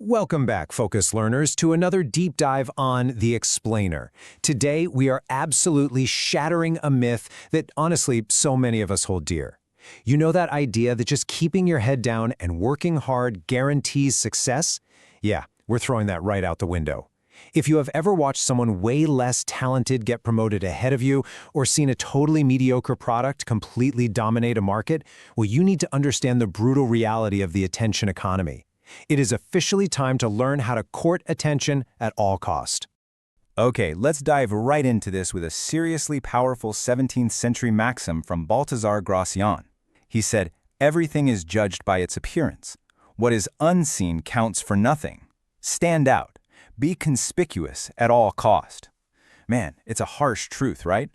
Welcome back, Focus Learners, to another deep dive on The Explainer. Today, we are absolutely shattering a myth that, honestly, so many of us hold dear. You know that idea that just keeping your head down and working hard guarantees success? Yeah, we're throwing that right out the window. If you have ever watched someone way less talented get promoted ahead of you, or seen a totally mediocre product completely dominate a market, well, you need to understand the brutal reality of the attention economy. It is officially time to learn how to court attention at all cost. Okay, let's dive right into this with a seriously powerful 17th century maxim from Balthazar Gracian. He said, "Everything is judged by its appearance. What is unseen counts for nothing. Stand out. Be conspicuous at all cost." Man, it's a harsh truth, right?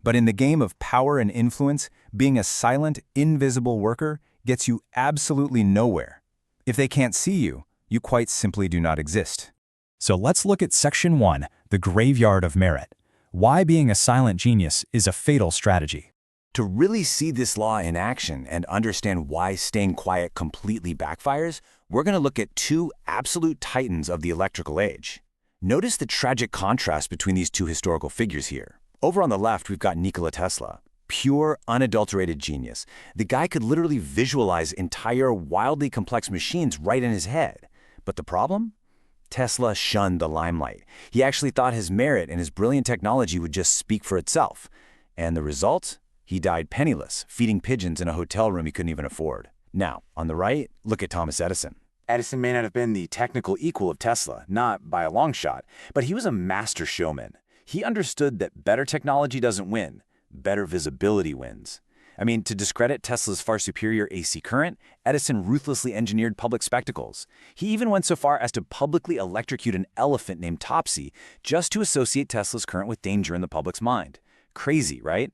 But in the game of power and influence, being a silent, invisible worker gets you absolutely nowhere. If they can't see you, you quite simply do not exist. So let's look at Section 1, the graveyard of merit. Why being a silent genius is a fatal strategy. To really see this law in action and understand why staying quiet completely backfires, we're going to look at two absolute titans of the electrical age. Notice the tragic contrast between these two historical figures here. Over on the left, we've got Nikola Tesla. Pure, unadulterated genius. The guy could literally visualize entire, wildly complex machines right in his head. But the problem? Tesla shunned the limelight. He actually thought his merit and his brilliant technology would just speak for itself. And the result? He died penniless, feeding pigeons in a hotel room he couldn't even afford. Now, on the right, look at Thomas Edison. Edison may not have been the technical equal of Tesla, not by a long shot, but he was a master showman. He understood that better technology doesn't win. Better visibility wins. I mean, to discredit Tesla's far superior AC current, Edison ruthlessly engineered public spectacles. He even went so far as to publicly electrocute an elephant named Topsy just to associate Tesla's current with danger in the public's mind. Crazy, right?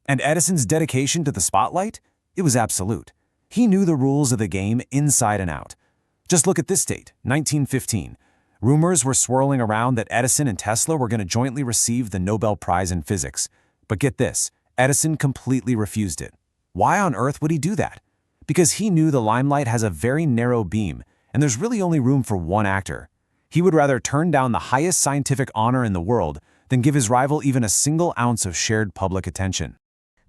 And Edison's dedication to the spotlight? It was absolute. He knew the rules of the game inside and out. Just look at this date, 1915. Rumors were swirling around that Edison and Tesla were going to jointly receive the Nobel Prize in Physics. But get this, Edison completely refused it. Why on earth would he do that? Because he knew the limelight has a very narrow beam, and there's really only room for one actor. He would rather turn down the highest scientific honor in the world than give his rival even a single ounce of shared public attention.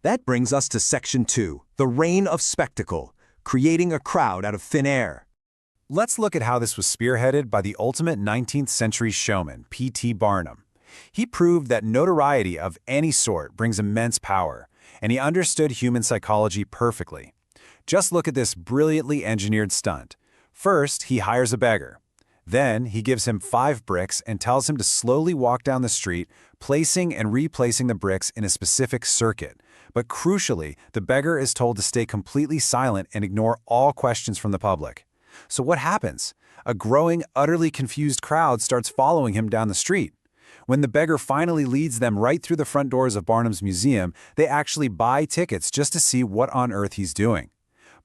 That brings us to Section 2, the reign of spectacle, creating a crowd out of thin air. Let's look at how this was spearheaded by the ultimate 19th century showman, P.T. Barnum. He proved that notoriety of any sort brings immense power, and he understood human psychology perfectly. Just look at this brilliantly engineered stunt. First, he hires a beggar. Then, he gives him 5 bricks and tells him to slowly walk down the street, placing and replacing the bricks in a specific circuit. But crucially, the beggar is told to stay completely silent and ignore all questions from the public. So what happens? A growing, utterly confused crowd starts following him down the street. When the beggar finally leads them right through the front doors of Barnum's museum, they actually buy tickets just to see what on earth he's doing.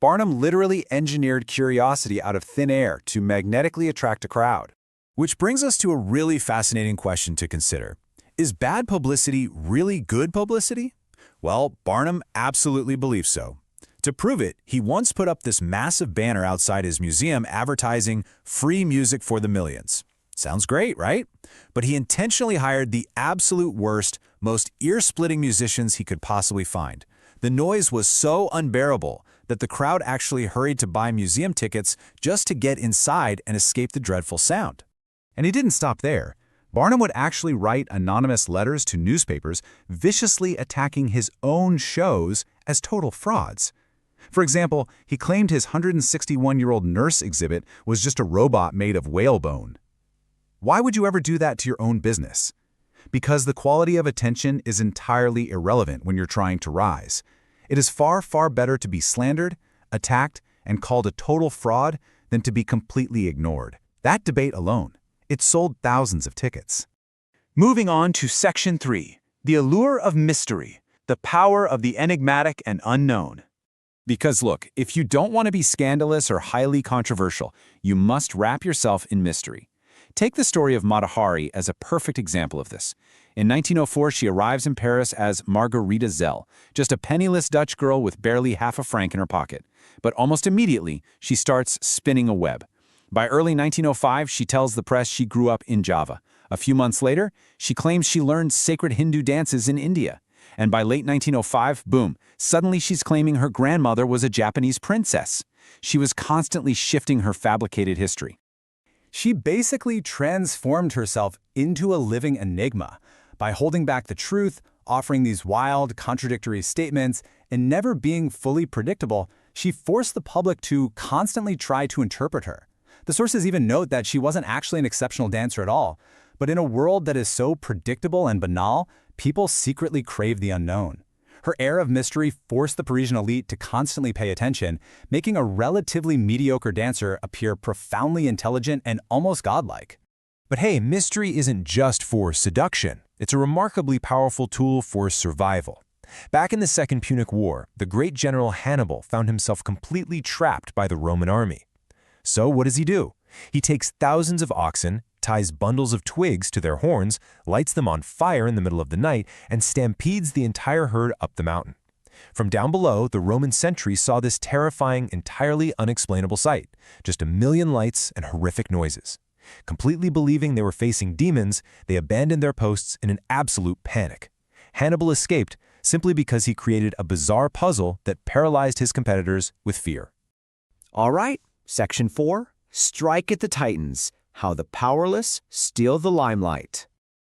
Barnum literally engineered curiosity out of thin air to magnetically attract a crowd. Which brings us to a really fascinating question to consider. Is bad publicity really good publicity? Well, Barnum absolutely believes so. To prove it, he once put up this massive banner outside his museum advertising free music for the millions. Sounds great, right? But he intentionally hired the absolute worst, most ear-splitting musicians he could possibly find. The noise was so unbearable that the crowd actually hurried to buy museum tickets just to get inside and escape the dreadful sound. And he didn't stop there. Barnum would actually write anonymous letters to newspapers viciously attacking his own shows as total frauds. For example, he claimed his 161-year-old nurse exhibit was just a robot made of whalebone. Why would you ever do that to your own business? Because the quality of attention is entirely irrelevant when you're trying to rise. It is far, far better to be slandered, attacked, and called a total fraud than to be completely ignored. That debate alone, it sold thousands of tickets. Moving on to Section 3, the allure of mystery, the power of the enigmatic and unknown. Because look, if you don't want to be scandalous or highly controversial, you must wrap yourself in mystery. Take the story of Mata Hari as a perfect example of this. In 1904, she arrives in Paris as Margarita Zell, just a penniless Dutch girl with barely half a franc in her pocket. But almost immediately, she starts spinning a web. By early 1905, she tells the press she grew up in Java. A few months later, she claims she learned sacred Hindu dances in India. And by late 1905, boom, suddenly she's claiming her grandmother was a Japanese princess. She was constantly shifting her fabricated history. She basically transformed herself into a living enigma by holding back the truth, offering these wild, contradictory statements, and never being fully predictable. She forced the public to constantly try to interpret her. The sources even note that she wasn't actually an exceptional dancer at all, but in a world that is so predictable and banal, people secretly crave the unknown. Her air of mystery forced the Parisian elite to constantly pay attention, making a relatively mediocre dancer appear profoundly intelligent and almost godlike. But hey, mystery isn't just for seduction. It's a remarkably powerful tool for survival. Back in the Second Punic War, the great general Hannibal found himself completely trapped by the Roman army. So what does he do? He takes thousands of oxen, ties bundles of twigs to their horns, lights them on fire in the middle of the night, and stampedes the entire herd up the mountain. From down below, the Roman sentries saw this terrifying, entirely unexplainable sight, just a million lights and horrific noises. Completely believing they were facing demons, they abandoned their posts in an absolute panic. Hannibal escaped simply because he created a bizarre puzzle that paralyzed his competitors with fear. All right, Section 4, Strike at the Titans, How the Powerless Steal the Limelight.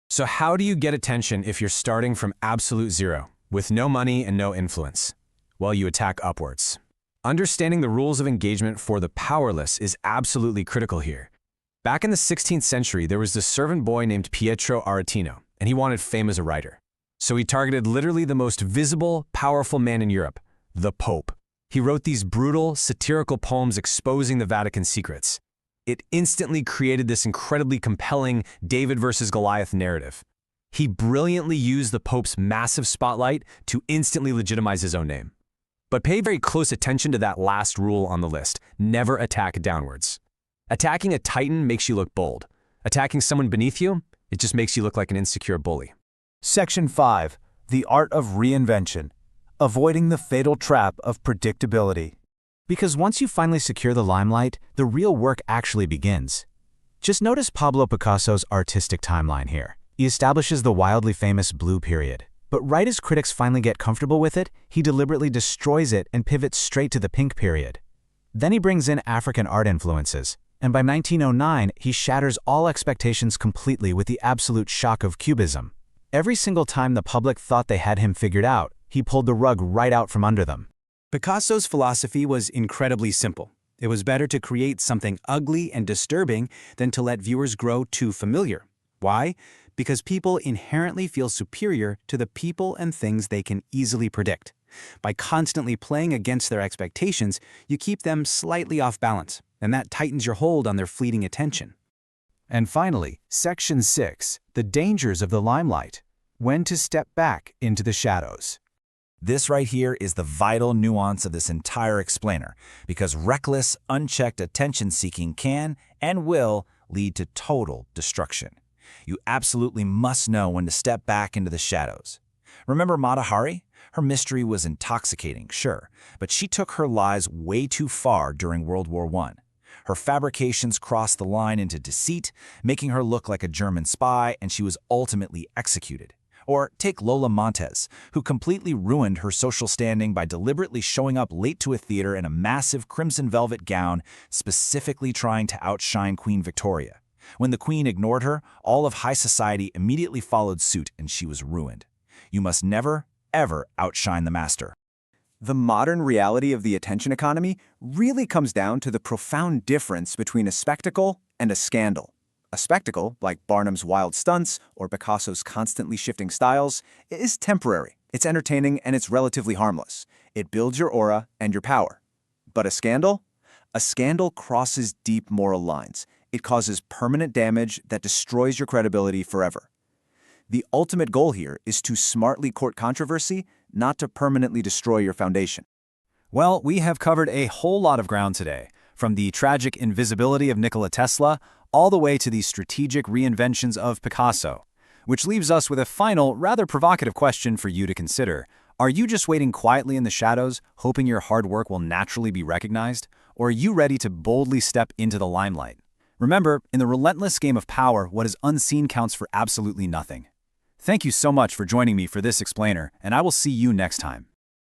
So how do you get attention if you're starting from absolute zero, with no money and no influence? Well, you attack upwards. Understanding the rules of engagement for the powerless is absolutely critical here. Back in the 16th century, there was this servant boy named Pietro Aretino, and he wanted fame as a writer. So he targeted literally the most visible, powerful man in Europe, the Pope. He wrote these brutal, satirical poems exposing the Vatican's secrets. It instantly created this incredibly compelling David versus Goliath narrative. He brilliantly used the Pope's massive spotlight to instantly legitimize his own name. But pay very close attention to that last rule on the list: never attack downwards. Attacking a titan makes you look bold. Attacking someone beneath you, it just makes you look like an insecure bully. Section 5. The Art of Reinvention. Avoiding the fatal trap of predictability. Because once you finally secure the limelight, the real work actually begins. Just notice Pablo Picasso's artistic timeline here. He establishes the wildly famous Blue Period. But right as critics finally get comfortable with it, he deliberately destroys it and pivots straight to the Pink Period. Then he brings in African art influences. And by 1909, he shatters all expectations completely with the absolute shock of Cubism. Every single time the public thought they had him figured out, he pulled the rug right out from under them. Picasso's philosophy was incredibly simple. It was better to create something ugly and disturbing than to let viewers grow too familiar. Why? Because people inherently feel superior to the people and things they can easily predict. By constantly playing against their expectations, you keep them slightly off balance, and that tightens your hold on their fleeting attention. And finally, Section 6, The Dangers of the Limelight. When to step back into the shadows. This right here is the vital nuance of this entire explainer, because reckless, unchecked attention-seeking can and will lead to total destruction. You absolutely must know when to step back into the shadows. Remember Mata Hari? Her mystery was intoxicating, sure, but she took her lies way too far during World War I. Her fabrications crossed the line into deceit, making her look like a German spy, and she was ultimately executed. Or take Lola Montez, who completely ruined her social standing by deliberately showing up late to a theater in a massive crimson velvet gown, specifically trying to outshine Queen Victoria. When the Queen ignored her, all of high society immediately followed suit and she was ruined. You must never, ever outshine the master. The modern reality of the attention economy really comes down to the profound difference between a spectacle and a scandal. A spectacle, like Barnum's wild stunts or Picasso's constantly shifting styles, is temporary. It's entertaining and it's relatively harmless. It builds your aura and your power. But a scandal? A scandal crosses deep moral lines. It causes permanent damage that destroys your credibility forever. The ultimate goal here is to smartly court controversy, not to permanently destroy your foundation. Well, we have covered a whole lot of ground today, from the tragic invisibility of Nikola Tesla all the way to the strategic reinventions of Picasso, which leaves us with a final, rather provocative question for you to consider. Are you just waiting quietly in the shadows, hoping your hard work will naturally be recognized? Or are you ready to boldly step into the limelight? Remember, in the relentless game of power, what is unseen counts for absolutely nothing. Thank you so much for joining me for this explainer, and I will see you next time.